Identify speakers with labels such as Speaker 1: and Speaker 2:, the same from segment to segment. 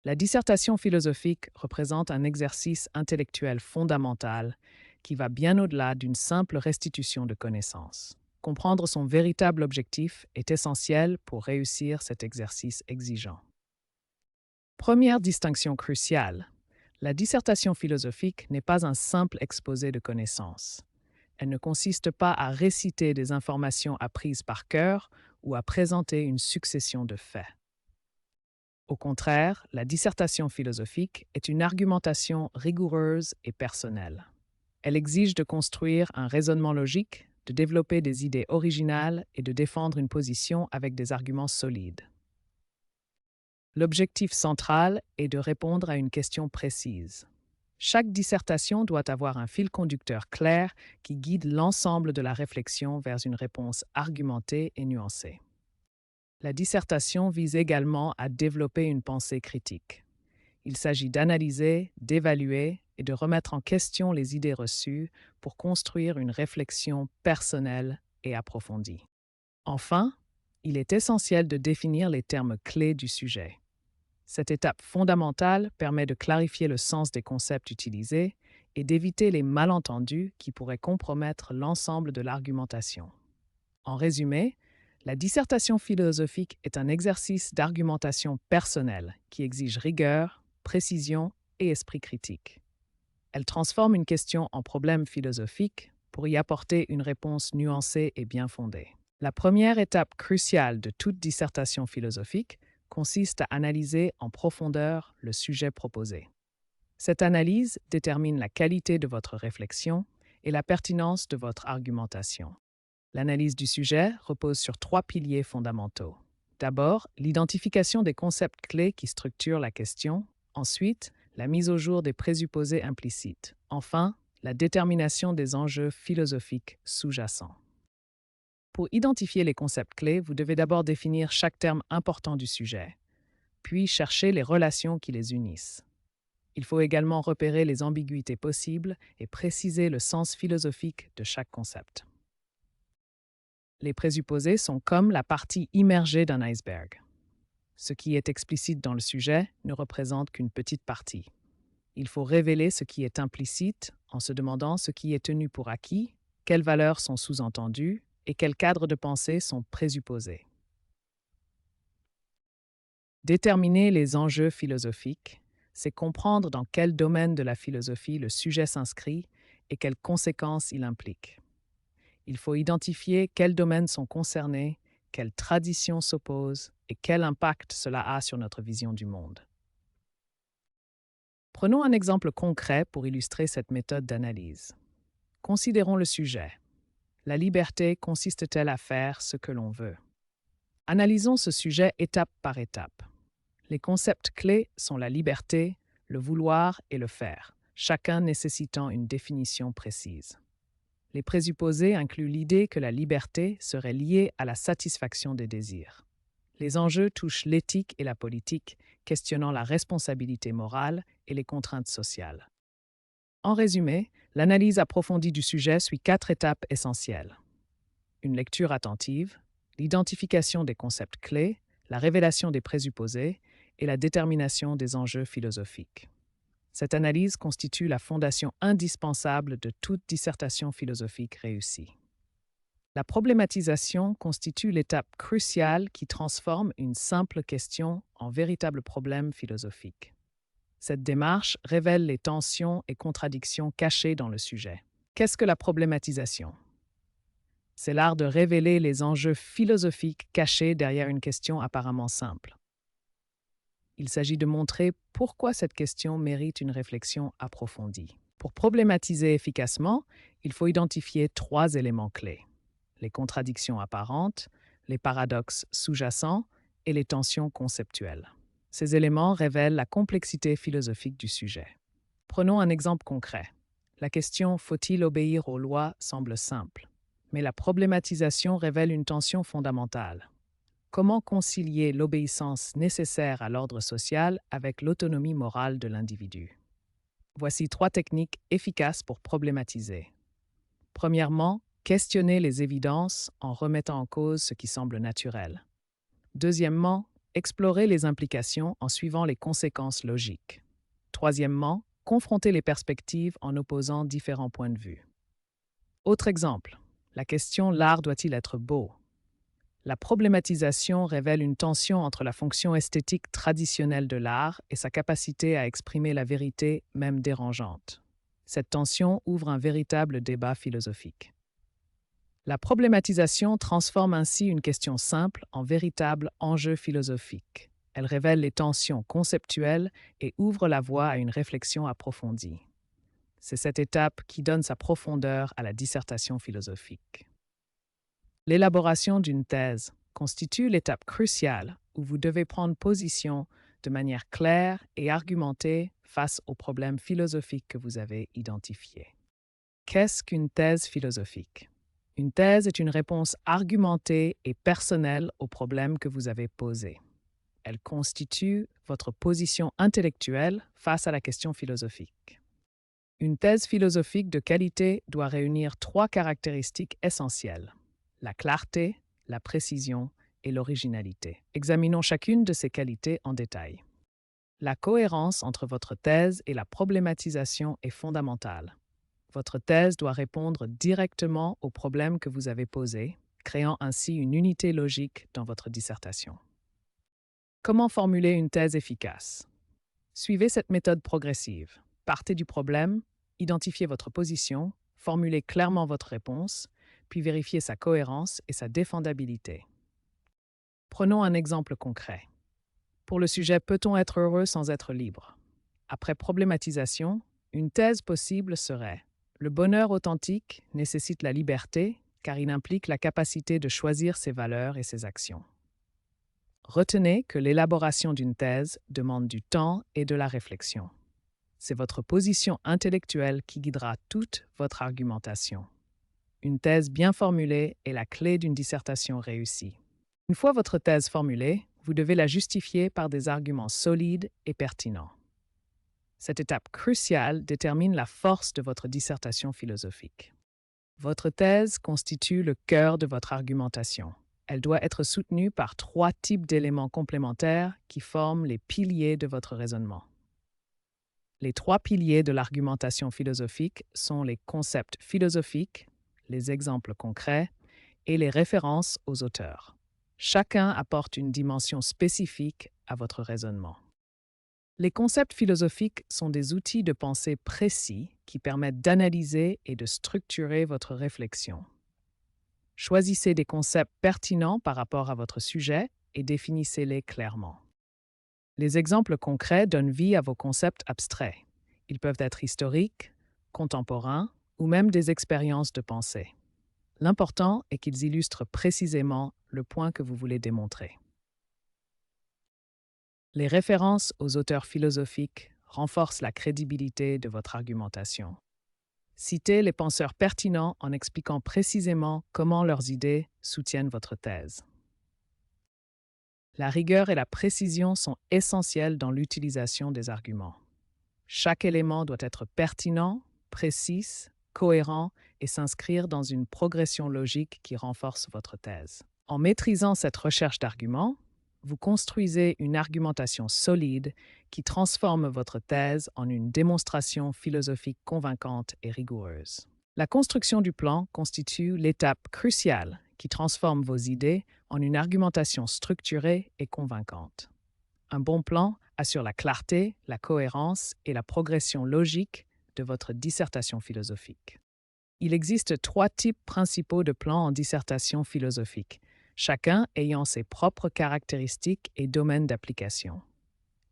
Speaker 1: La dissertation philosophique représente un exercice intellectuel fondamental qui va bien au-delà d'une simple restitution de connaissances. Comprendre son véritable objectif est essentiel pour réussir cet exercice exigeant. Première distinction cruciale. La dissertation philosophique n'est pas un simple exposé de connaissances. Elle ne consiste pas à réciter des informations apprises par cœur ou à présenter une succession de faits. Au contraire, la dissertation philosophique est une argumentation rigoureuse et personnelle. Elle exige de construire un raisonnement logique, de développer des idées originales et de défendre une position avec des arguments solides. L'objectif central est de répondre à une question précise. Chaque dissertation doit avoir un fil conducteur clair qui guide l'ensemble de la réflexion vers une réponse argumentée et nuancée. La dissertation vise également à développer une pensée critique. Il s'agit d'analyser, d'évaluer et de remettre en question les idées reçues pour construire une réflexion personnelle et approfondie. Enfin, il est essentiel de définir les termes clés du sujet. Cette étape fondamentale permet de clarifier le sens des concepts utilisés et d'éviter les malentendus qui pourraient compromettre l'ensemble de l'argumentation. En résumé, la dissertation philosophique est un exercice d'argumentation personnelle qui exige rigueur, précision et esprit critique. Elle transforme une question en problème philosophique pour y apporter une réponse nuancée et bien fondée. La première étape cruciale de toute dissertation philosophique consiste à analyser en profondeur le sujet proposé. Cette analyse détermine la qualité de votre réflexion et la pertinence de votre argumentation. L'analyse du sujet repose sur 3 piliers fondamentaux. D'abord, l'identification des concepts clés qui structurent la question. Ensuite, la mise au jour des présupposés implicites. Enfin, la détermination des enjeux philosophiques sous-jacents. Pour identifier les concepts clés, vous devez d'abord définir chaque terme important du sujet, puis chercher les relations qui les unissent. Il faut également repérer les ambiguïtés possibles et préciser le sens philosophique de chaque concept. Les présupposés sont comme la partie immergée d'un iceberg. Ce qui est explicite dans le sujet ne représente qu'une petite partie. Il faut révéler ce qui est implicite en se demandant ce qui est tenu pour acquis, quelles valeurs sont sous-entendues et quels cadres de pensée sont présupposés. Déterminer les enjeux philosophiques, c'est comprendre dans quel domaine de la philosophie le sujet s'inscrit et quelles conséquences il implique. Il faut identifier quels domaines sont concernés, quelles traditions s'opposent et quel impact cela a sur notre vision du monde. Prenons un exemple concret pour illustrer cette méthode d'analyse. Considérons le sujet. La liberté consiste-t-elle à faire ce que l'on veut? Analysons ce sujet étape par étape. Les concepts clés sont la liberté, le vouloir et le faire, chacun nécessitant une définition précise. Les présupposés incluent l'idée que la liberté serait liée à la satisfaction des désirs. Les enjeux touchent l'éthique et la politique, questionnant la responsabilité morale et les contraintes sociales. En résumé, l'analyse approfondie du sujet suit 4 étapes essentielles. Une lecture attentive, l'identification des concepts clés, la révélation des présupposés et la détermination des enjeux philosophiques. Cette analyse constitue la fondation indispensable de toute dissertation philosophique réussie. La problématisation constitue l'étape cruciale qui transforme une simple question en véritable problème philosophique. Cette démarche révèle les tensions et contradictions cachées dans le sujet. Qu'est-ce que la problématisation? C'est l'art de révéler les enjeux philosophiques cachés derrière une question apparemment simple. Il s'agit de montrer pourquoi cette question mérite une réflexion approfondie. Pour problématiser efficacement, il faut identifier 3 éléments clés: les contradictions apparentes, les paradoxes sous-jacents et les tensions conceptuelles. Ces éléments révèlent la complexité philosophique du sujet. Prenons un exemple concret. La question « Faut-il obéir aux lois ?» semble simple, mais la problématisation révèle une tension fondamentale. Comment concilier l'obéissance nécessaire à l'ordre social avec l'autonomie morale de l'individu? Voici 3 techniques efficaces pour problématiser. Premièrement, questionner les évidences en remettant en cause ce qui semble naturel. Deuxièmement, Explorez les implications en suivant les conséquences logiques. Troisièmement, confrontez les perspectives en opposant différents points de vue. Autre exemple, la question «L'art doit-il être beau?» La problématisation révèle une tension entre la fonction esthétique traditionnelle de l'art et sa capacité à exprimer la vérité, même dérangeante. Cette tension ouvre un véritable débat philosophique. La problématisation transforme ainsi une question simple en véritable enjeu philosophique. Elle révèle les tensions conceptuelles et ouvre la voie à une réflexion approfondie. C'est cette étape qui donne sa profondeur à la dissertation philosophique. L'élaboration d'une thèse constitue l'étape cruciale où vous devez prendre position de manière claire et argumentée face aux problèmes philosophiques que vous avez identifiés. Qu'est-ce qu'une thèse philosophique? Une thèse est une réponse argumentée et personnelle aux problèmes que vous avez posés. Elle constitue votre position intellectuelle face à la question philosophique. Une thèse philosophique de qualité doit réunir 3 caractéristiques essentielles: la clarté, la précision et l'originalité. Examinons chacune de ces qualités en détail. La cohérence entre votre thèse et la problématisation est fondamentale. Votre thèse doit répondre directement aux problèmes que vous avez posés, créant ainsi une unité logique dans votre dissertation. Comment formuler une thèse efficace? Suivez cette méthode progressive. Partez du problème, identifiez votre position, formulez clairement votre réponse, puis vérifiez sa cohérence et sa défendabilité. Prenons un exemple concret. Pour le sujet «Peut-on être heureux sans être libre?» Après problématisation, une thèse possible serait: le bonheur authentique nécessite la liberté car il implique la capacité de choisir ses valeurs et ses actions. Retenez que l'élaboration d'une thèse demande du temps et de la réflexion. C'est votre position intellectuelle qui guidera toute votre argumentation. Une thèse bien formulée est la clé d'une dissertation réussie. Une fois votre thèse formulée, vous devez la justifier par des arguments solides et pertinents. Cette étape cruciale détermine la force de votre dissertation philosophique. Votre thèse constitue le cœur de votre argumentation. Elle doit être soutenue par 3 types d'éléments complémentaires qui forment les piliers de votre raisonnement. Les 3 piliers de l'argumentation philosophique sont les concepts philosophiques, les exemples concrets et les références aux auteurs. Chacun apporte une dimension spécifique à votre raisonnement. Les concepts philosophiques sont des outils de pensée précis qui permettent d'analyser et de structurer votre réflexion. Choisissez des concepts pertinents par rapport à votre sujet et définissez-les clairement. Les exemples concrets donnent vie à vos concepts abstraits. Ils peuvent être historiques, contemporains ou même des expériences de pensée. L'important est qu'ils illustrent précisément le point que vous voulez démontrer. Les références aux auteurs philosophiques renforcent la crédibilité de votre argumentation. Citez les penseurs pertinents en expliquant précisément comment leurs idées soutiennent votre thèse. La rigueur et la précision sont essentielles dans l'utilisation des arguments. Chaque élément doit être pertinent, précis, cohérent et s'inscrire dans une progression logique qui renforce votre thèse. En maîtrisant cette recherche d'arguments, vous construisez une argumentation solide qui transforme votre thèse en une démonstration philosophique convaincante et rigoureuse. La construction du plan constitue l'étape cruciale qui transforme vos idées en une argumentation structurée et convaincante. Un bon plan assure la clarté, la cohérence et la progression logique de votre dissertation philosophique. Il existe 3 types principaux de plans en dissertation philosophique, chacun ayant ses propres caractéristiques et domaines d'application.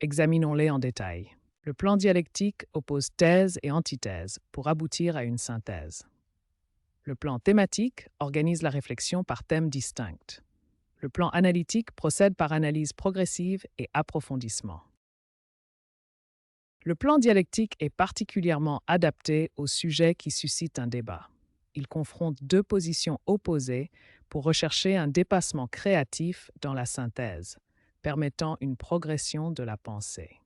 Speaker 1: Examinons-les en détail. Le plan dialectique oppose thèse et antithèse pour aboutir à une synthèse. Le plan thématique organise la réflexion par thèmes distincts. Le plan analytique procède par analyse progressive et approfondissement. Le plan dialectique est particulièrement adapté aux sujets qui suscitent un débat. Il confronte 2 positions opposées pour rechercher un dépassement créatif dans la synthèse, permettant une progression de la pensée.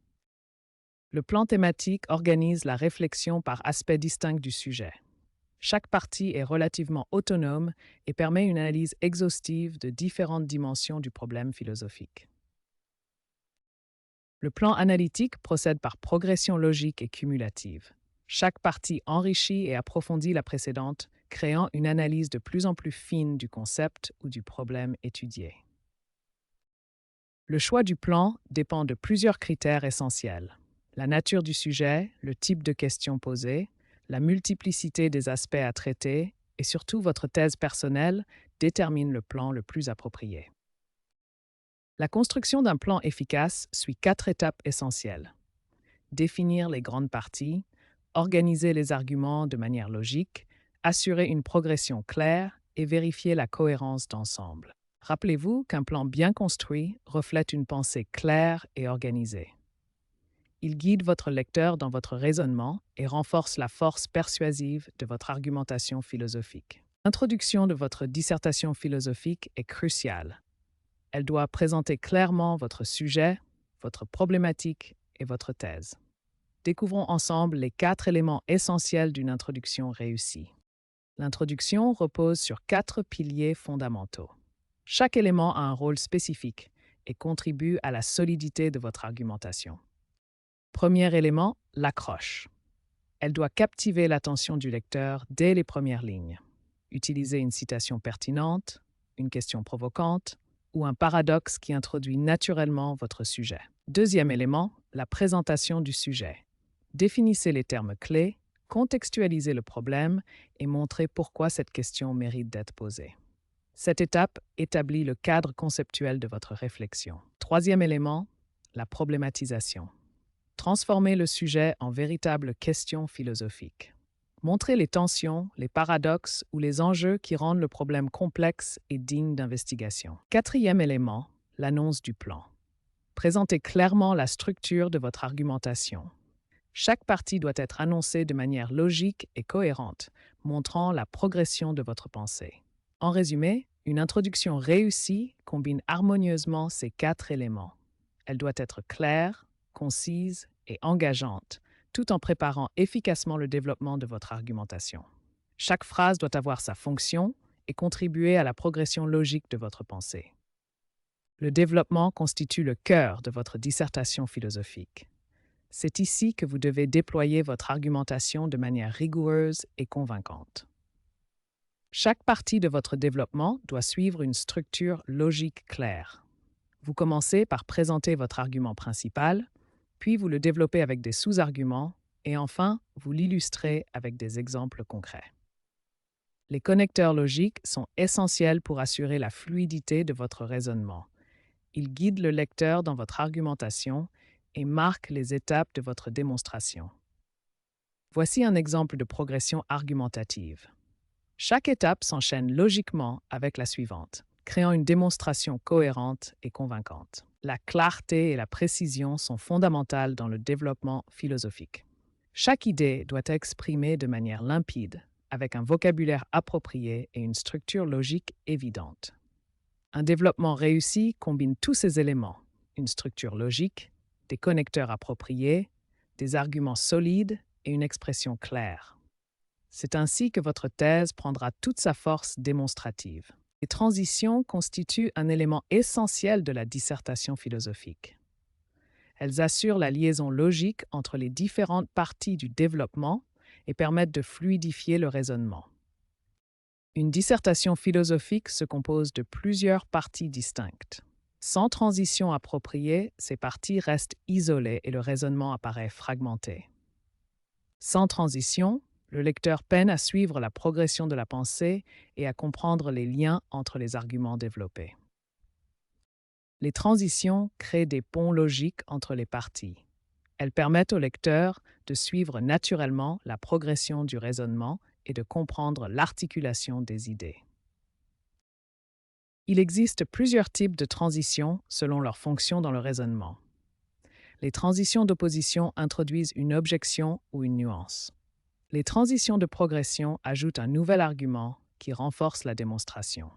Speaker 1: Le plan thématique organise la réflexion par aspects distincts du sujet. Chaque partie est relativement autonome et permet une analyse exhaustive de différentes dimensions du problème philosophique. Le plan analytique procède par progression logique et cumulative. Chaque partie enrichit et approfondit la précédente, créant une analyse de plus en plus fine du concept ou du problème étudié. Le choix du plan dépend de plusieurs critères essentiels. La nature du sujet, le type de questions posées, la multiplicité des aspects à traiter et surtout votre thèse personnelle déterminent le plan le plus approprié. La construction d'un plan efficace suit 4 étapes essentielles. Définir les grandes parties, organiser les arguments de manière logique, assurer une progression claire et vérifier la cohérence d'ensemble. Rappelez-vous qu'un plan bien construit reflète une pensée claire et organisée. Il guide votre lecteur dans votre raisonnement et renforce la force persuasive de votre argumentation philosophique. L'introduction de votre dissertation philosophique est cruciale. Elle doit présenter clairement votre sujet, votre problématique et votre thèse. Découvrons ensemble les 4 éléments essentiels d'une introduction réussie. L'introduction repose sur 4 piliers fondamentaux. Chaque élément a un rôle spécifique et contribue à la solidité de votre argumentation. Premier élément, l'accroche. Elle doit captiver l'attention du lecteur dès les premières lignes. Utilisez une citation pertinente, une question provocante ou un paradoxe qui introduit naturellement votre sujet. Deuxième élément, la présentation du sujet. Définissez les termes clés, contextualisez le problème et montrez pourquoi cette question mérite d'être posée. Cette étape établit le cadre conceptuel de votre réflexion. Troisième élément, la problématisation. Transformez le sujet en véritable question philosophique. Montrez les tensions, les paradoxes ou les enjeux qui rendent le problème complexe et digne d'investigation. Quatrième élément, l'annonce du plan. Présentez clairement la structure de votre argumentation. Chaque partie doit être annoncée de manière logique et cohérente, montrant la progression de votre pensée. En résumé, une introduction réussie combine harmonieusement ces 4 éléments. Elle doit être claire, concise et engageante, tout en préparant efficacement le développement de votre argumentation. Chaque phrase doit avoir sa fonction et contribuer à la progression logique de votre pensée. Le développement constitue le cœur de votre dissertation philosophique. C'est ici que vous devez déployer votre argumentation de manière rigoureuse et convaincante. Chaque partie de votre développement doit suivre une structure logique claire. Vous commencez par présenter votre argument principal, puis vous le développez avec des sous-arguments, et enfin, vous l'illustrez avec des exemples concrets. Les connecteurs logiques sont essentiels pour assurer la fluidité de votre raisonnement. Ils guident le lecteur dans votre argumentation et marquent les étapes de votre démonstration. Voici un exemple de progression argumentative. Chaque étape s'enchaîne logiquement avec la suivante, créant une démonstration cohérente et convaincante. La clarté et la précision sont fondamentales dans le développement philosophique. Chaque idée doit être exprimée de manière limpide, avec un vocabulaire approprié et une structure logique évidente. Un développement réussi combine tous ces éléments, une structure logique, des connecteurs appropriés, des arguments solides et une expression claire. C'est ainsi que votre thèse prendra toute sa force démonstrative. Les transitions constituent un élément essentiel de la dissertation philosophique. Elles assurent la liaison logique entre les différentes parties du développement et permettent de fluidifier le raisonnement. Une dissertation philosophique se compose de plusieurs parties distinctes. Sans transition appropriée, ces parties restent isolées et le raisonnement apparaît fragmenté. Sans transition, le lecteur peine à suivre la progression de la pensée et à comprendre les liens entre les arguments développés. Les transitions créent des ponts logiques entre les parties. Elles permettent au lecteur de suivre naturellement la progression du raisonnement et de comprendre l'articulation des idées. Il existe plusieurs types de transitions selon leur fonction dans le raisonnement. Les transitions d'opposition introduisent une objection ou une nuance. Les transitions de progression ajoutent un nouvel argument qui renforce la démonstration.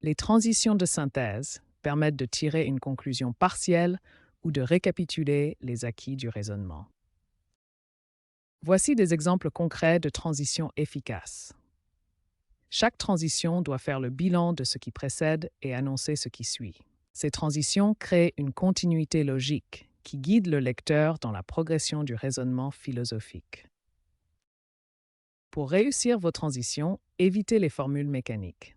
Speaker 1: Les transitions de synthèse permettent de tirer une conclusion partielle ou de récapituler les acquis du raisonnement. Voici des exemples concrets de transitions efficaces. Chaque transition doit faire le bilan de ce qui précède et annoncer ce qui suit. Ces transitions créent une continuité logique qui guide le lecteur dans la progression du raisonnement philosophique. Pour réussir vos transitions, évitez les formules mécaniques.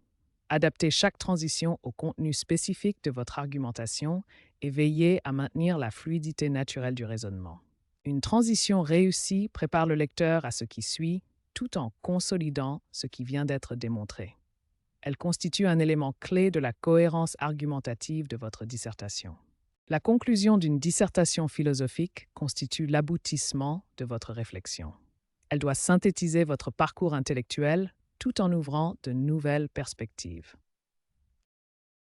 Speaker 1: Adaptez chaque transition au contenu spécifique de votre argumentation et veillez à maintenir la fluidité naturelle du raisonnement. Une transition réussie prépare le lecteur à ce qui suit, tout en consolidant ce qui vient d'être démontré. Elle constitue un élément clé de la cohérence argumentative de votre dissertation. La conclusion d'une dissertation philosophique constitue l'aboutissement de votre réflexion. Elle doit synthétiser votre parcours intellectuel tout en ouvrant de nouvelles perspectives.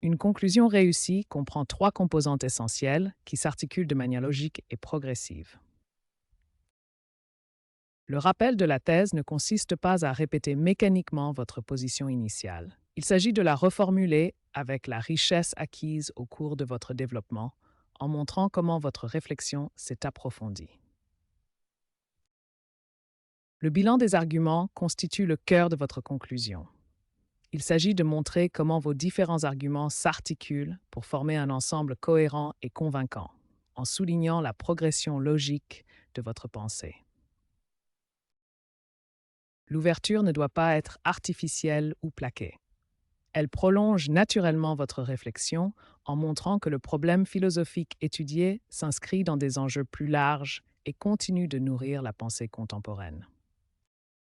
Speaker 1: Une conclusion réussie comprend 3 composantes essentielles qui s'articulent de manière logique et progressive. Le rappel de la thèse ne consiste pas à répéter mécaniquement votre position initiale. Il s'agit de la reformuler avec la richesse acquise au cours de votre développement, en montrant comment votre réflexion s'est approfondie. Le bilan des arguments constitue le cœur de votre conclusion. Il s'agit de montrer comment vos différents arguments s'articulent pour former un ensemble cohérent et convaincant, en soulignant la progression logique de votre pensée. L'ouverture ne doit pas être artificielle ou plaquée. Elle prolonge naturellement votre réflexion en montrant que le problème philosophique étudié s'inscrit dans des enjeux plus larges et continue de nourrir la pensée contemporaine.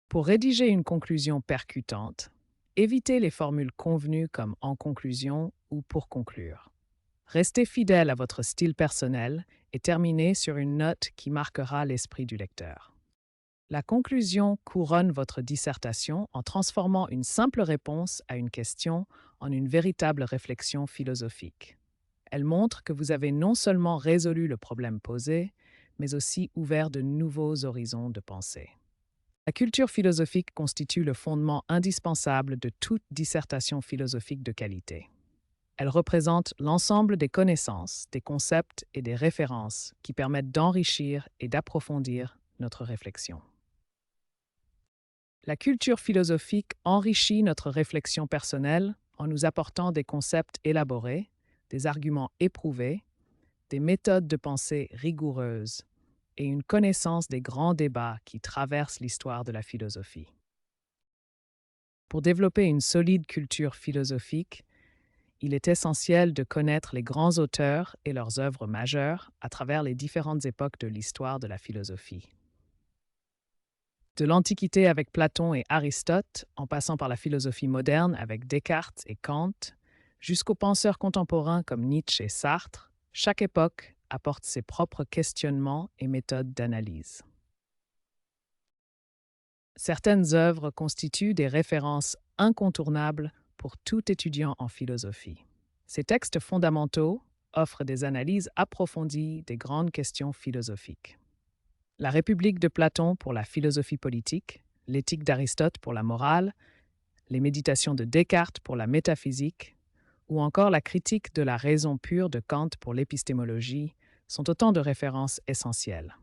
Speaker 1: Pour rédiger une conclusion percutante, évitez les formules convenues comme en conclusion ou pour conclure. Restez fidèle à votre style personnel et terminez sur une note qui marquera l'esprit du lecteur. La conclusion couronne votre dissertation en transformant une simple réponse à une question en une véritable réflexion philosophique. Elle montre que vous avez non seulement résolu le problème posé, mais aussi ouvert de nouveaux horizons de pensée. La culture philosophique constitue le fondement indispensable de toute dissertation philosophique de qualité. Elle représente l'ensemble des connaissances, des concepts et des références qui permettent d'enrichir et d'approfondir notre réflexion. La culture philosophique enrichit notre réflexion personnelle en nous apportant des concepts élaborés, des arguments éprouvés, des méthodes de pensée rigoureuses et une connaissance des grands débats qui traversent l'histoire de la philosophie. Pour développer une solide culture philosophique, il est essentiel de connaître les grands auteurs et leurs œuvres majeures à travers les différentes époques de l'histoire de la philosophie. De l'Antiquité avec Platon et Aristote, en passant par la philosophie moderne avec Descartes et Kant, jusqu'aux penseurs contemporains comme Nietzsche et Sartre, chaque époque apporte ses propres questionnements et méthodes d'analyse. Certaines œuvres constituent des références incontournables pour tout étudiant en philosophie. Ces textes fondamentaux offrent des analyses approfondies des grandes questions philosophiques. La République de Platon pour la philosophie politique, l'Éthique d'Aristote pour la morale, les Méditations de Descartes pour la métaphysique, ou encore la Critique de la raison pure de Kant pour l'épistémologie, sont autant de références essentielles.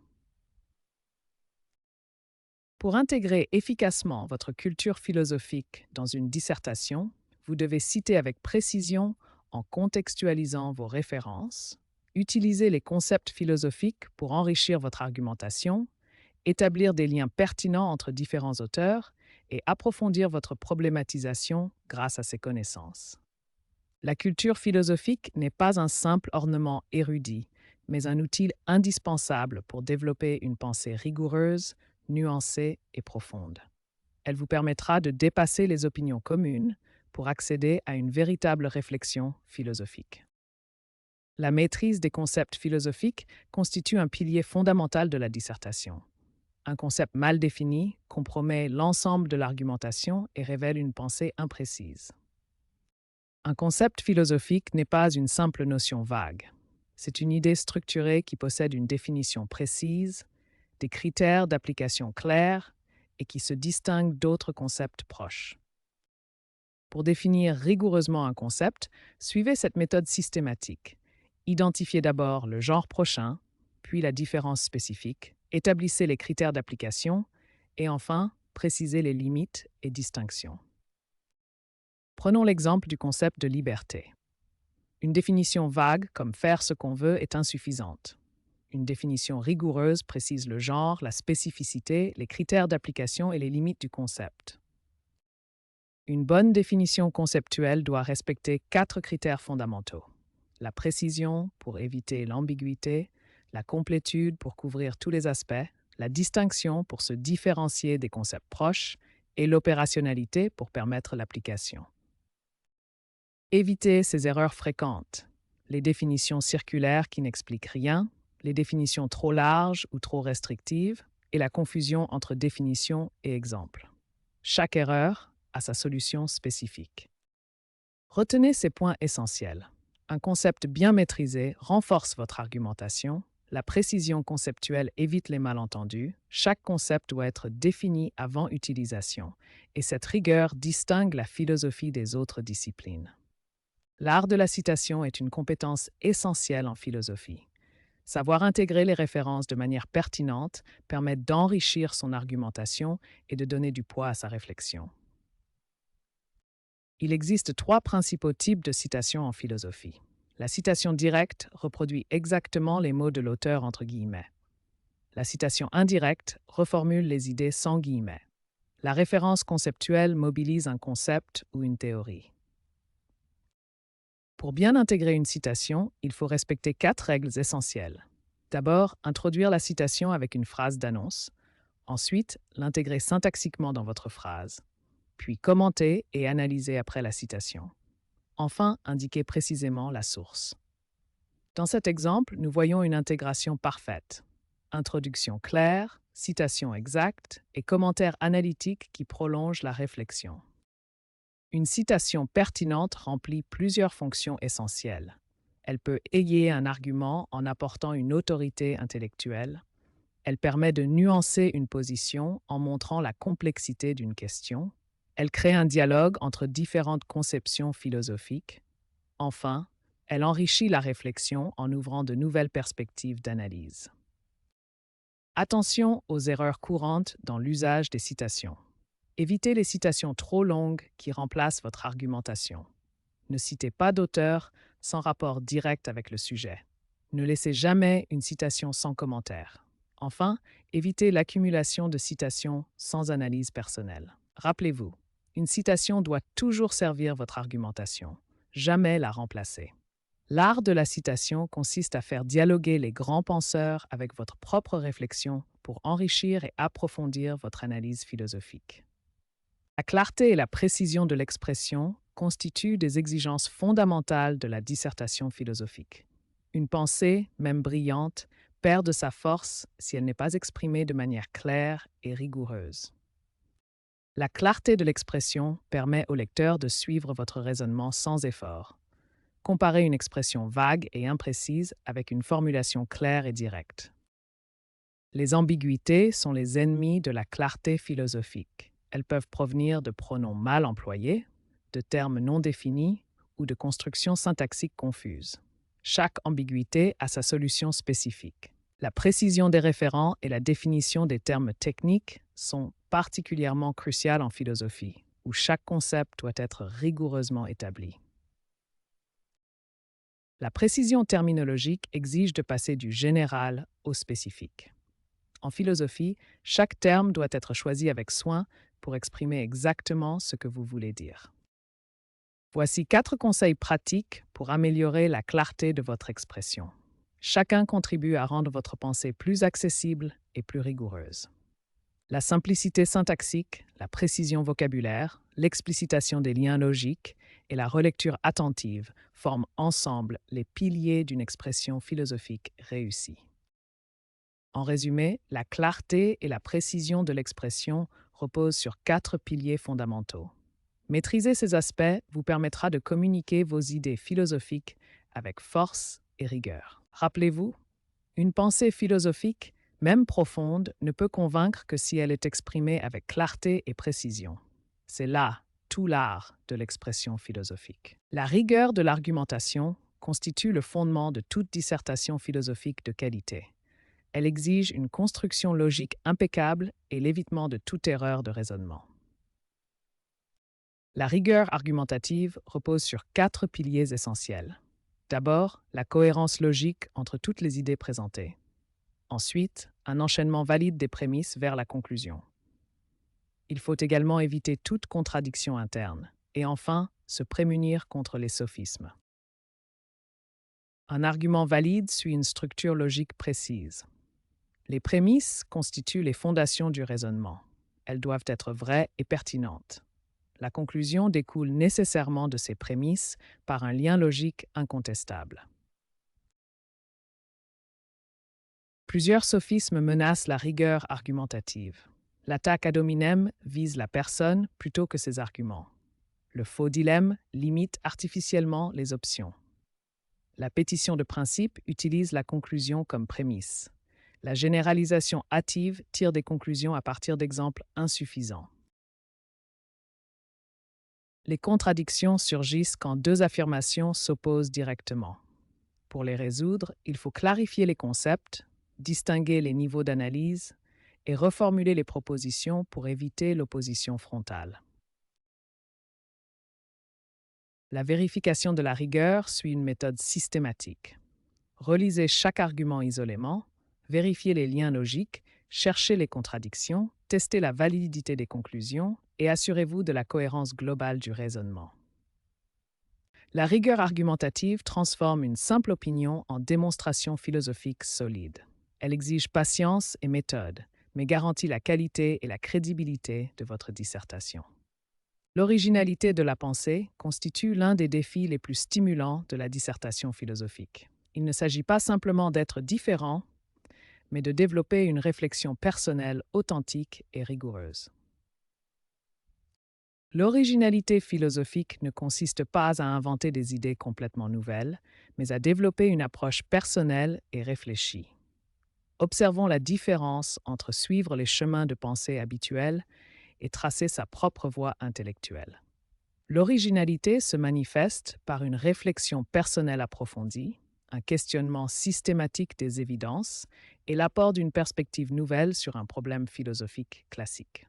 Speaker 1: Pour intégrer efficacement votre culture philosophique dans une dissertation, vous devez citer avec précision en contextualisant vos références, utiliser les concepts philosophiques pour enrichir votre argumentation, établir des liens pertinents entre différents auteurs et approfondir votre problématisation grâce à ces connaissances. La culture philosophique n'est pas un simple ornement érudit, mais un outil indispensable pour développer une pensée rigoureuse, nuancée et profonde. Elle vous permettra de dépasser les opinions communes pour accéder à une véritable réflexion philosophique. La maîtrise des concepts philosophiques constitue un pilier fondamental de la dissertation. Un concept mal défini compromet l'ensemble de l'argumentation et révèle une pensée imprécise. Un concept philosophique n'est pas une simple notion vague. C'est une idée structurée qui possède une définition précise, des critères d'application clairs et qui se distingue d'autres concepts proches. Pour définir rigoureusement un concept, suivez cette méthode systématique. Identifiez d'abord le genre prochain, puis la différence spécifique, établissez les critères d'application et enfin, précisez les limites et distinctions. Prenons l'exemple du concept de liberté. Une définition vague comme faire ce qu'on veut est insuffisante. Une définition rigoureuse précise le genre, la spécificité, les critères d'application et les limites du concept. Une bonne définition conceptuelle doit respecter 4 critères fondamentaux. La précision pour éviter l'ambiguïté, la complétude pour couvrir tous les aspects, la distinction pour se différencier des concepts proches et l'opérationnalité pour permettre l'application. Évitez ces erreurs fréquentes. Les définitions circulaires qui n'expliquent rien, les définitions trop larges ou trop restrictives, et la confusion entre définition et exemple. Chaque erreur a sa solution spécifique. Retenez ces points essentiels. Un concept bien maîtrisé renforce votre argumentation, la précision conceptuelle évite les malentendus, chaque concept doit être défini avant utilisation, et cette rigueur distingue la philosophie des autres disciplines. L'art de la citation est une compétence essentielle en philosophie. Savoir intégrer les références de manière pertinente permet d'enrichir son argumentation et de donner du poids à sa réflexion. Il existe 3 principaux types de citations en philosophie. La citation directe reproduit exactement les mots de l'auteur entre guillemets. La citation indirecte reformule les idées sans guillemets. La référence conceptuelle mobilise un concept ou une théorie. Pour bien intégrer une citation, il faut respecter 4 règles essentielles. D'abord, introduire la citation avec une phrase d'annonce. Ensuite, l'intégrer syntaxiquement dans votre phrase. Puis commenter et analyser après la citation. Enfin, indiquer précisément la source. Dans cet exemple, nous voyons une intégration parfaite. Introduction claire, citation exacte et commentaire analytique qui prolonge la réflexion. Une citation pertinente remplit plusieurs fonctions essentielles. Elle peut égayer un argument en apportant une autorité intellectuelle. Elle permet de nuancer une position en montrant la complexité d'une question. Elle crée un dialogue entre différentes conceptions philosophiques. Enfin, elle enrichit la réflexion en ouvrant de nouvelles perspectives d'analyse. Attention aux erreurs courantes dans l'usage des citations. Évitez les citations trop longues qui remplacent votre argumentation. Ne citez pas d'auteur sans rapport direct avec le sujet. Ne laissez jamais une citation sans commentaire. Enfin, évitez l'accumulation de citations sans analyse personnelle. Rappelez-vous, une citation doit toujours servir votre argumentation, jamais la remplacer. L'art de la citation consiste à faire dialoguer les grands penseurs avec votre propre réflexion pour enrichir et approfondir votre analyse philosophique. La clarté et la précision de l'expression constituent des exigences fondamentales de la dissertation philosophique. Une pensée, même brillante, perd de sa force si elle n'est pas exprimée de manière claire et rigoureuse. La clarté de l'expression permet au lecteur de suivre votre raisonnement sans effort. Comparez une expression vague et imprécise avec une formulation claire et directe. Les ambiguïtés sont les ennemis de la clarté philosophique. Elles peuvent provenir de pronoms mal employés, de termes non définis ou de constructions syntaxiques confuses. Chaque ambiguïté a sa solution spécifique. La précision des référents et la définition des termes techniques sont particulièrement cruciales en philosophie, où chaque concept doit être rigoureusement établi. La précision terminologique exige de passer du général au spécifique. En philosophie, chaque terme doit être choisi avec soin pour exprimer exactement ce que vous voulez dire. Voici 4 conseils pratiques pour améliorer la clarté de votre expression. Chacun contribue à rendre votre pensée plus accessible et plus rigoureuse. La simplicité syntaxique, la précision vocabulaire, l'explicitation des liens logiques et la relecture attentive forment ensemble les piliers d'une expression philosophique réussie. En résumé, la clarté et la précision de l'expression reposent sur 4 piliers fondamentaux. Maîtriser ces aspects vous permettra de communiquer vos idées philosophiques avec force et rigueur. Rappelez-vous, une pensée philosophique, même profonde, ne peut convaincre que si elle est exprimée avec clarté et précision. C'est là tout l'art de l'expression philosophique. La rigueur de l'argumentation constitue le fondement de toute dissertation philosophique de qualité. Elle exige une construction logique impeccable et l'évitement de toute erreur de raisonnement. La rigueur argumentative repose sur 4 piliers essentiels. D'abord, la cohérence logique entre toutes les idées présentées. Ensuite, un enchaînement valide des prémices vers la conclusion. Il faut également éviter toute contradiction interne. Et enfin, se prémunir contre les sophismes. Un argument valide suit une structure logique précise. Les prémices constituent les fondations du raisonnement. Elles doivent être vraies et pertinentes. La conclusion découle nécessairement de ces prémices par un lien logique incontestable. Plusieurs sophismes menacent la rigueur argumentative. L'attaque ad hominem vise la personne plutôt que ses arguments. Le faux dilemme limite artificiellement les options. La pétition de principe utilise la conclusion comme prémisse. La généralisation hâtive tire des conclusions à partir d'exemples insuffisants. Les contradictions surgissent quand deux affirmations s'opposent directement. Pour les résoudre, il faut clarifier les concepts, distinguer les niveaux d'analyse et reformuler les propositions pour éviter l'opposition frontale. La vérification de la rigueur suit une méthode systématique. Relisez chaque argument isolément, vérifiez les liens logiques, cherchez les contradictions, testez la validité des conclusions et assurez-vous de la cohérence globale du raisonnement. La rigueur argumentative transforme une simple opinion en démonstration philosophique solide. Elle exige patience et méthode, mais garantit la qualité et la crédibilité de votre dissertation. L'originalité de la pensée constitue l'un des défis les plus stimulants de la dissertation philosophique. Il ne s'agit pas simplement d'être différent, mais de développer une réflexion personnelle authentique et rigoureuse. L'originalité philosophique ne consiste pas à inventer des idées complètement nouvelles, mais à développer une approche personnelle et réfléchie. Observons la différence entre suivre les chemins de pensée habituels et tracer sa propre voie intellectuelle. L'originalité se manifeste par une réflexion personnelle approfondie, un questionnement systématique des évidences et l'apport d'une perspective nouvelle sur un problème philosophique classique.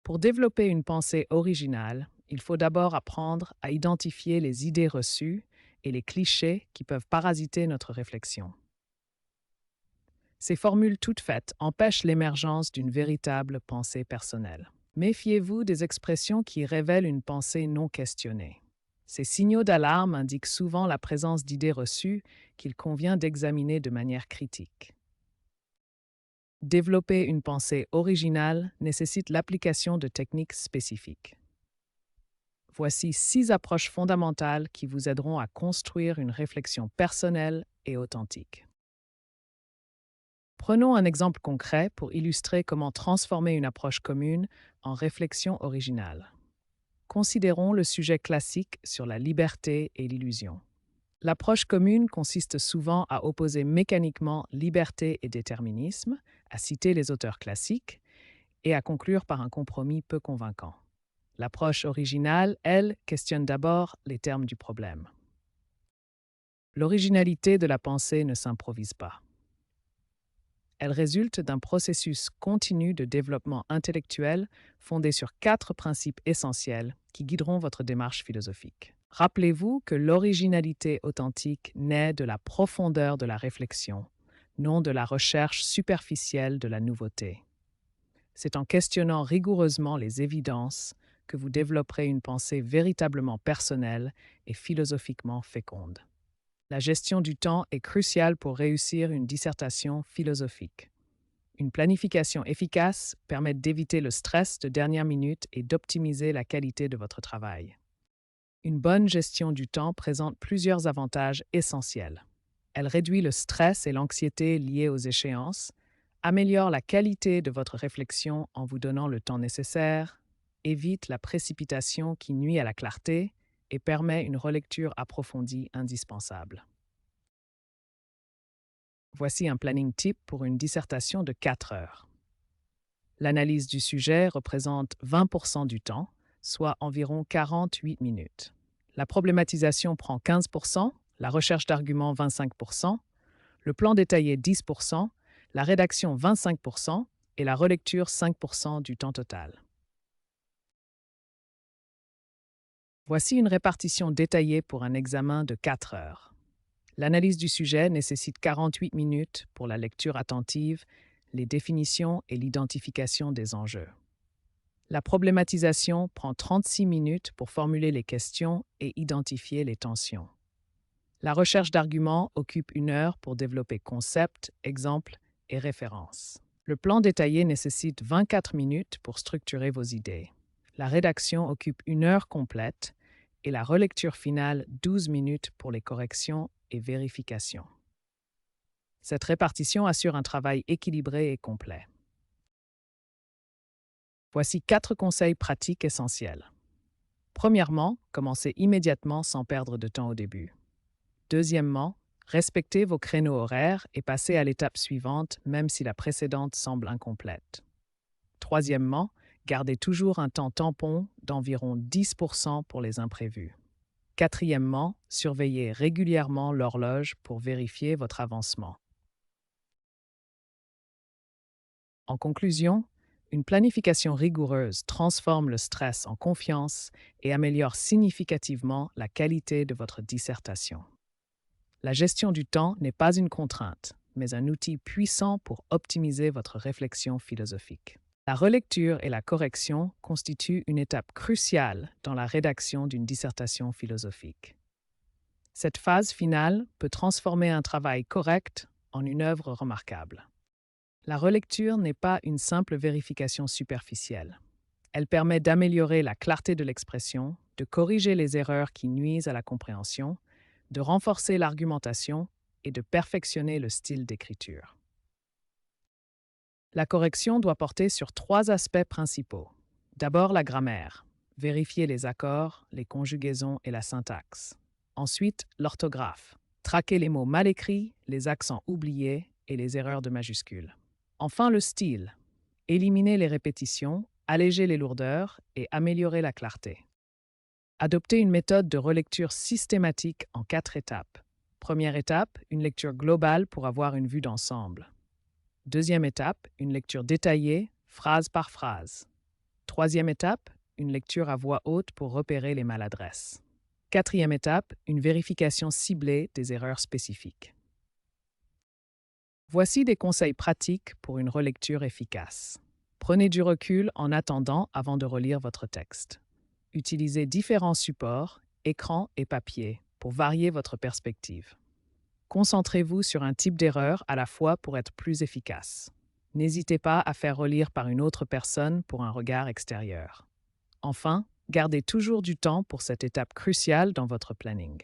Speaker 1: Pour développer une pensée originale, il faut d'abord apprendre à identifier les idées reçues et les clichés qui peuvent parasiter notre réflexion. Ces formules toutes faites empêchent l'émergence d'une véritable pensée personnelle. Méfiez-vous des expressions qui révèlent une pensée non questionnée. Ces signaux d'alarme indiquent souvent la présence d'idées reçues qu'il convient d'examiner de manière critique. Développer une pensée originale nécessite l'application de techniques spécifiques. Voici 6 approches fondamentales qui vous aideront à construire une réflexion personnelle et authentique. Prenons un exemple concret pour illustrer comment transformer une approche commune en réflexion originale. Considérons le sujet classique sur la liberté et l'illusion. L'approche commune consiste souvent à opposer mécaniquement liberté et déterminisme, à citer les auteurs classiques, et à conclure par un compromis peu convaincant. L'approche originale, elle, questionne d'abord les termes du problème. L'originalité de la pensée ne s'improvise pas. Elle résulte d'un processus continu de développement intellectuel fondé sur 4 principes essentiels qui guideront votre démarche philosophique. Rappelez-vous que l'originalité authentique naît de la profondeur de la réflexion, non de la recherche superficielle de la nouveauté. C'est en questionnant rigoureusement les évidences que vous développerez une pensée véritablement personnelle et philosophiquement féconde. La gestion du temps est cruciale pour réussir une dissertation philosophique. Une planification efficace permet d'éviter le stress de dernière minute et d'optimiser la qualité de votre travail. Une bonne gestion du temps présente plusieurs avantages essentiels. Elle réduit le stress et l'anxiété liés aux échéances, améliore la qualité de votre réflexion en vous donnant le temps nécessaire, évite la précipitation qui nuit à la clarté et permet une relecture approfondie indispensable. Voici un planning type pour une dissertation de 4 heures. L'analyse du sujet représente 20% du temps, soit environ 48 minutes. La problématisation prend 15%, la recherche d'arguments 25%, le plan détaillé 10%, la rédaction 25% et la relecture 5% du temps total. Voici une répartition détaillée pour un examen de 4 heures. L'analyse du sujet nécessite 48 minutes pour la lecture attentive, les définitions et l'identification des enjeux. La problématisation prend 36 minutes pour formuler les questions et identifier les tensions. La recherche d'arguments occupe 1 heure pour développer concepts, exemples et références. Le plan détaillé nécessite 24 minutes pour structurer vos idées. La rédaction occupe 1 heure complète et la relecture finale 12 minutes pour les corrections et vérifications. Cette répartition assure un travail équilibré et complet. Voici 4 conseils pratiques essentiels. Premièrement, commencez immédiatement sans perdre de temps au début. Deuxièmement, respectez vos créneaux horaires et passez à l'étape suivante même si la précédente semble incomplète. Troisièmement, gardez toujours un temps tampon d'environ 10% pour les imprévus. Quatrièmement, surveillez régulièrement l'horloge pour vérifier votre avancement. En conclusion, une planification rigoureuse transforme le stress en confiance et améliore significativement la qualité de votre dissertation. La gestion du temps n'est pas une contrainte, mais un outil puissant pour optimiser votre réflexion philosophique. La relecture et la correction constituent une étape cruciale dans la rédaction d'une dissertation philosophique. Cette phase finale peut transformer un travail correct en une œuvre remarquable. La relecture n'est pas une simple vérification superficielle. Elle permet d'améliorer la clarté de l'expression, de corriger les erreurs qui nuisent à la compréhension, de renforcer l'argumentation et de perfectionner le style d'écriture. La correction doit porter sur 3 aspects principaux. D'abord, la grammaire. Vérifier les accords, les conjugaisons et la syntaxe. Ensuite, l'orthographe. Traquer les mots mal écrits, les accents oubliés et les erreurs de majuscules. Enfin, le style. Éliminer les répétitions, alléger les lourdeurs et améliorer la clarté. Adoptez une méthode de relecture systématique en 4 étapes. Première étape, une lecture globale pour avoir une vue d'ensemble. Deuxième étape, une lecture détaillée, phrase par phrase. Troisième étape, une lecture à voix haute pour repérer les maladresses. Quatrième étape, une vérification ciblée des erreurs spécifiques. Voici des conseils pratiques pour une relecture efficace. Prenez du recul en attendant avant de relire votre texte. Utilisez différents supports, écran et papier, pour varier votre perspective. Concentrez-vous sur un type d'erreur à la fois pour être plus efficace. N'hésitez pas à faire relire par une autre personne pour un regard extérieur. Enfin, gardez toujours du temps pour cette étape cruciale dans votre planning.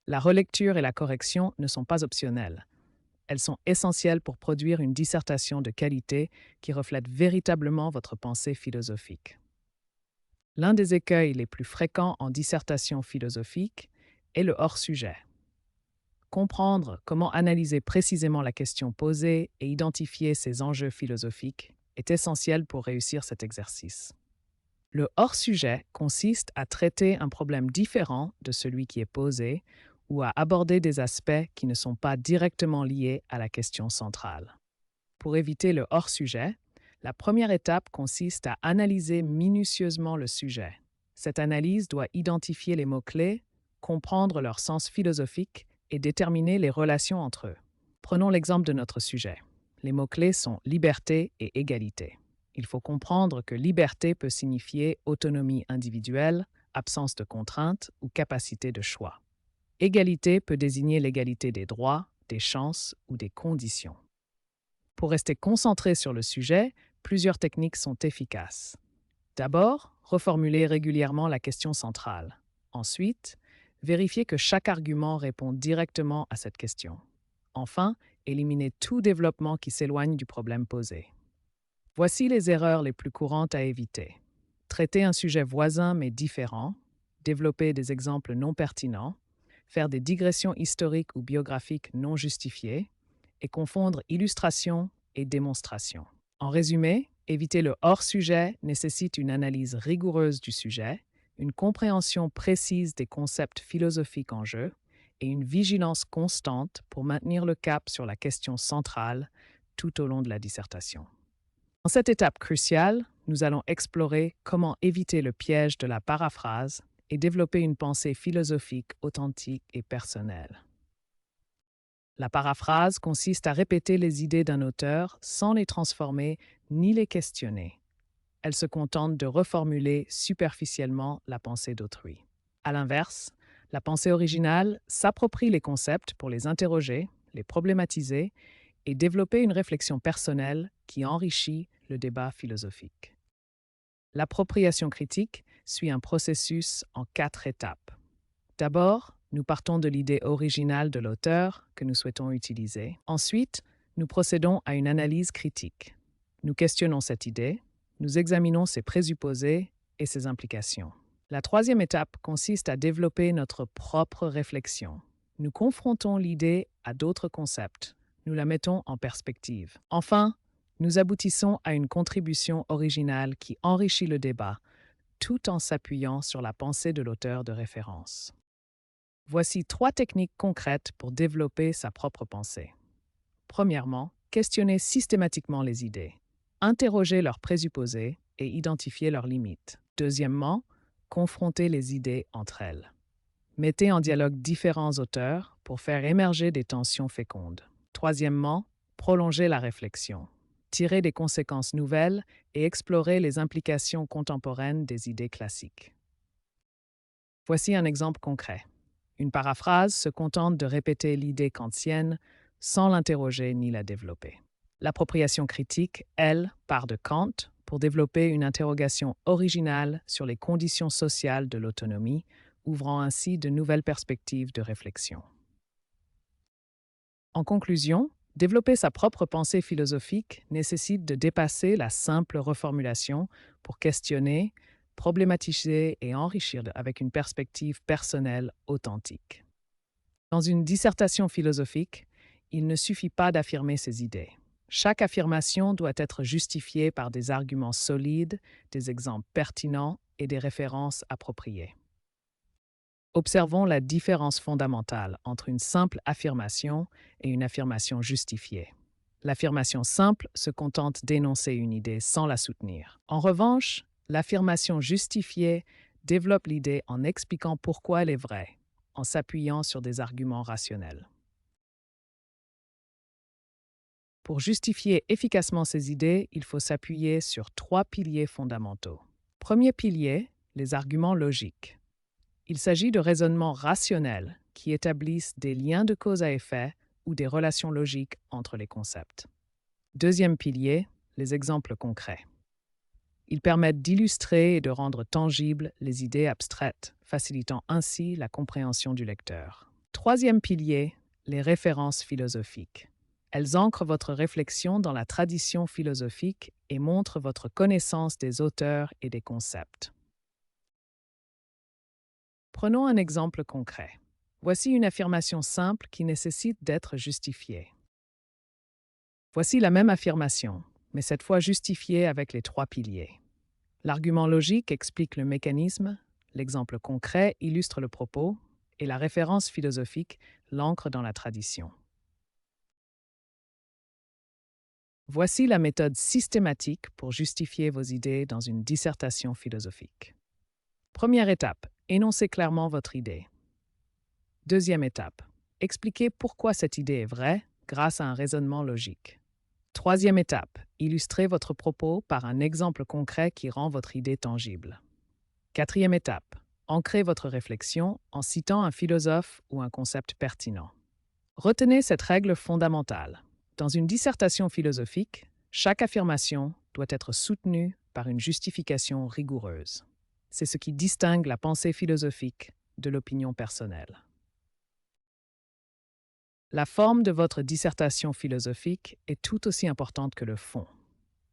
Speaker 1: La relecture et la correction ne sont pas optionnelles. Elles sont essentielles pour produire une dissertation de qualité qui reflète véritablement votre pensée philosophique. L'un des écueils les plus fréquents en dissertation philosophique est le hors-sujet. Comprendre comment analyser précisément la question posée et identifier ses enjeux philosophiques est essentiel pour réussir cet exercice. Le hors-sujet consiste à traiter un problème différent de celui qui est posé ou à aborder des aspects qui ne sont pas directement liés à la question centrale. Pour éviter le hors-sujet, la première étape consiste à analyser minutieusement le sujet. Cette analyse doit identifier les mots-clés, comprendre leur sens philosophique et déterminer les relations entre eux. Prenons l'exemple de notre sujet. Les mots-clés sont liberté et égalité. Il faut comprendre que liberté peut signifier autonomie individuelle, absence de contraintes ou capacité de choix. Égalité peut désigner l'égalité des droits, des chances ou des conditions. Pour rester concentré sur le sujet, plusieurs techniques sont efficaces. D'abord, reformulez régulièrement la question centrale. Ensuite, vérifiez que chaque argument répond directement à cette question. Enfin, éliminez tout développement qui s'éloigne du problème posé. Voici les erreurs les plus courantes à éviter. Traiter un sujet voisin mais différent, développer des exemples non pertinents, faire des digressions historiques ou biographiques non justifiées, et confondre illustration et démonstration. En résumé, éviter le hors-sujet nécessite une analyse rigoureuse du sujet, une compréhension précise des concepts philosophiques en jeu et une vigilance constante pour maintenir le cap sur la question centrale tout au long de la dissertation. Dans cette étape cruciale, nous allons explorer comment éviter le piège de la paraphrase et développer une pensée philosophique authentique et personnelle. La paraphrase consiste à répéter les idées d'un auteur sans les transformer ni les questionner. Elle se contente de reformuler superficiellement la pensée d'autrui. À l'inverse, la pensée originale s'approprie les concepts pour les interroger, les problématiser et développer une réflexion personnelle qui enrichit le débat philosophique. L'appropriation critique suit un processus en 4 étapes. D'abord, nous partons de l'idée originale de l'auteur que nous souhaitons utiliser. Ensuite, nous procédons à une analyse critique. Nous questionnons cette idée, nous examinons ses présupposés et ses implications. La troisième étape consiste à développer notre propre réflexion. Nous confrontons l'idée à d'autres concepts, nous la mettons en perspective. Enfin, nous aboutissons à une contribution originale qui enrichit le débat, tout en s'appuyant sur la pensée de l'auteur de référence. Voici 3 techniques concrètes pour développer sa propre pensée. Premièrement, questionner systématiquement les idées. Interroger leurs présupposés et identifier leurs limites. Deuxièmement, confronter les idées entre elles. Mettez en dialogue différents auteurs pour faire émerger des tensions fécondes. Troisièmement, prolonger la réflexion. Tirer des conséquences nouvelles et explorer les implications contemporaines des idées classiques. Voici un exemple concret. Une paraphrase se contente de répéter l'idée kantienne sans l'interroger ni la développer. L'appropriation critique, elle, part de Kant pour développer une interrogation originale sur les conditions sociales de l'autonomie, ouvrant ainsi de nouvelles perspectives de réflexion. En conclusion, développer sa propre pensée philosophique nécessite de dépasser la simple reformulation pour questionner, problématiser et enrichir avec une perspective personnelle authentique. Dans une dissertation philosophique, il ne suffit pas d'affirmer ses idées. Chaque affirmation doit être justifiée par des arguments solides, des exemples pertinents et des références appropriées. Observons la différence fondamentale entre une simple affirmation et une affirmation justifiée. L'affirmation simple se contente d'énoncer une idée sans la soutenir. En revanche, l'affirmation justifiée développe l'idée en expliquant pourquoi elle est vraie, en s'appuyant sur des arguments rationnels. Pour justifier efficacement ces idées, il faut s'appuyer sur 3 piliers fondamentaux. Premier pilier, les arguments logiques. Il s'agit de raisonnements rationnels qui établissent des liens de cause à effet ou des relations logiques entre les concepts. Deuxième pilier, les exemples concrets. Ils permettent d'illustrer et de rendre tangibles les idées abstraites, facilitant ainsi la compréhension du lecteur. Troisième pilier, les références philosophiques. Elles ancrent votre réflexion dans la tradition philosophique et montrent votre connaissance des auteurs et des concepts. Prenons un exemple concret. Voici une affirmation simple qui nécessite d'être justifiée. Voici la même affirmation, mais cette fois justifiée avec les 3 piliers. L'argument logique explique le mécanisme, l'exemple concret illustre le propos, et la référence philosophique l'ancre dans la tradition. Voici la méthode systématique pour justifier vos idées dans une dissertation philosophique. Première étape, énoncez clairement votre idée. Deuxième étape, expliquez pourquoi cette idée est vraie grâce à un raisonnement logique. Troisième étape, illustrez votre propos par un exemple concret qui rend votre idée tangible. Quatrième étape, ancrez votre réflexion en citant un philosophe ou un concept pertinent. Retenez cette règle fondamentale. Dans une dissertation philosophique, chaque affirmation doit être soutenue par une justification rigoureuse. C'est ce qui distingue la pensée philosophique de l'opinion personnelle. La forme de votre dissertation philosophique est tout aussi importante que le fond.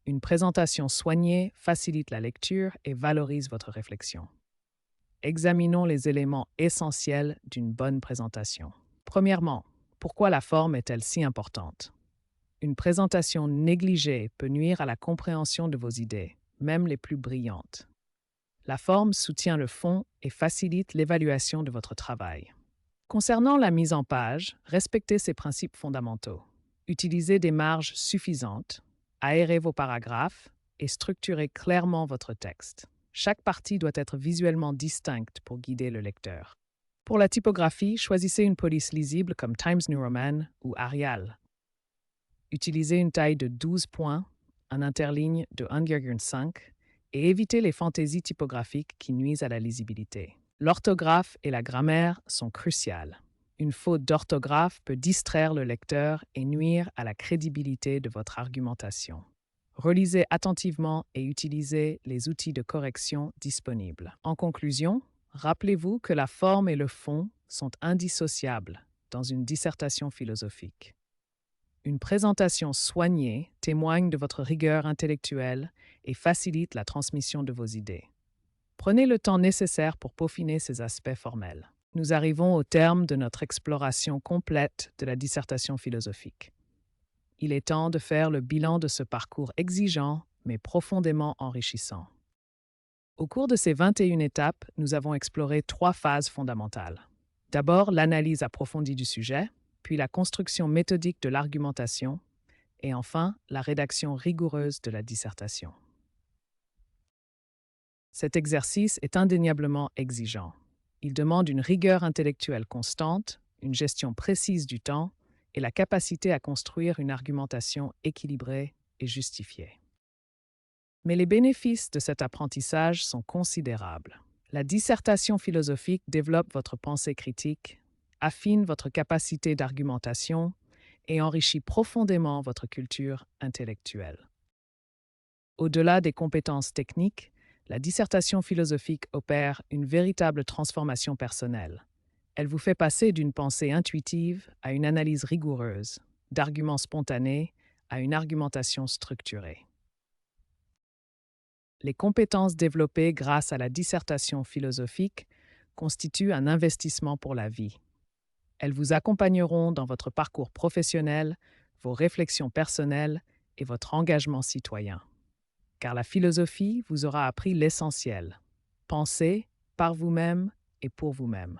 Speaker 1: Une présentation soignée facilite la lecture et valorise votre réflexion. Examinons les éléments essentiels d'une bonne présentation. Premièrement, pourquoi la forme est-elle si importante? Une présentation négligée peut nuire à la compréhension de vos idées, même les plus brillantes. La forme soutient le fond et facilite l'évaluation de votre travail. Concernant la mise en page, respectez ces principes fondamentaux. Utilisez des marges suffisantes, aérez vos paragraphes et structurez clairement votre texte. Chaque partie doit être visuellement distincte pour guider le lecteur. Pour la typographie, choisissez une police lisible comme Times New Roman ou Arial. Utilisez une taille de 12 points, un interligne de 1,5 et évitez les fantaisies typographiques qui nuisent à la lisibilité. L'orthographe et la grammaire sont cruciales. Une faute d'orthographe peut distraire le lecteur et nuire à la crédibilité de votre argumentation. Relisez attentivement et utilisez les outils de correction disponibles. En conclusion, rappelez-vous que la forme et le fond sont indissociables dans une dissertation philosophique. Une présentation soignée témoigne de votre rigueur intellectuelle et facilite la transmission de vos idées. Prenez le temps nécessaire pour peaufiner ces aspects formels. Nous arrivons au terme de notre exploration complète de la dissertation philosophique. Il est temps de faire le bilan de ce parcours exigeant mais profondément enrichissant. Au cours de ces 21 étapes, nous avons exploré 3 phases fondamentales. D'abord, l'analyse approfondie du sujet, puis la construction méthodique de l'argumentation, et enfin, la rédaction rigoureuse de la dissertation. Cet exercice est indéniablement exigeant. Il demande une rigueur intellectuelle constante, une gestion précise du temps et la capacité à construire une argumentation équilibrée et justifiée. Mais les bénéfices de cet apprentissage sont considérables. La dissertation philosophique développe votre pensée critique, affine votre capacité d'argumentation et enrichit profondément votre culture intellectuelle. Au-delà des compétences techniques, la dissertation philosophique opère une véritable transformation personnelle. Elle vous fait passer d'une pensée intuitive à une analyse rigoureuse, d'arguments spontanés à une argumentation structurée. Les compétences développées grâce à la dissertation philosophique constituent un investissement pour la vie. Elles vous accompagneront dans votre parcours professionnel, vos réflexions personnelles et votre engagement citoyen. Car la philosophie vous aura appris l'essentiel. Pensez par vous-même et pour vous-même.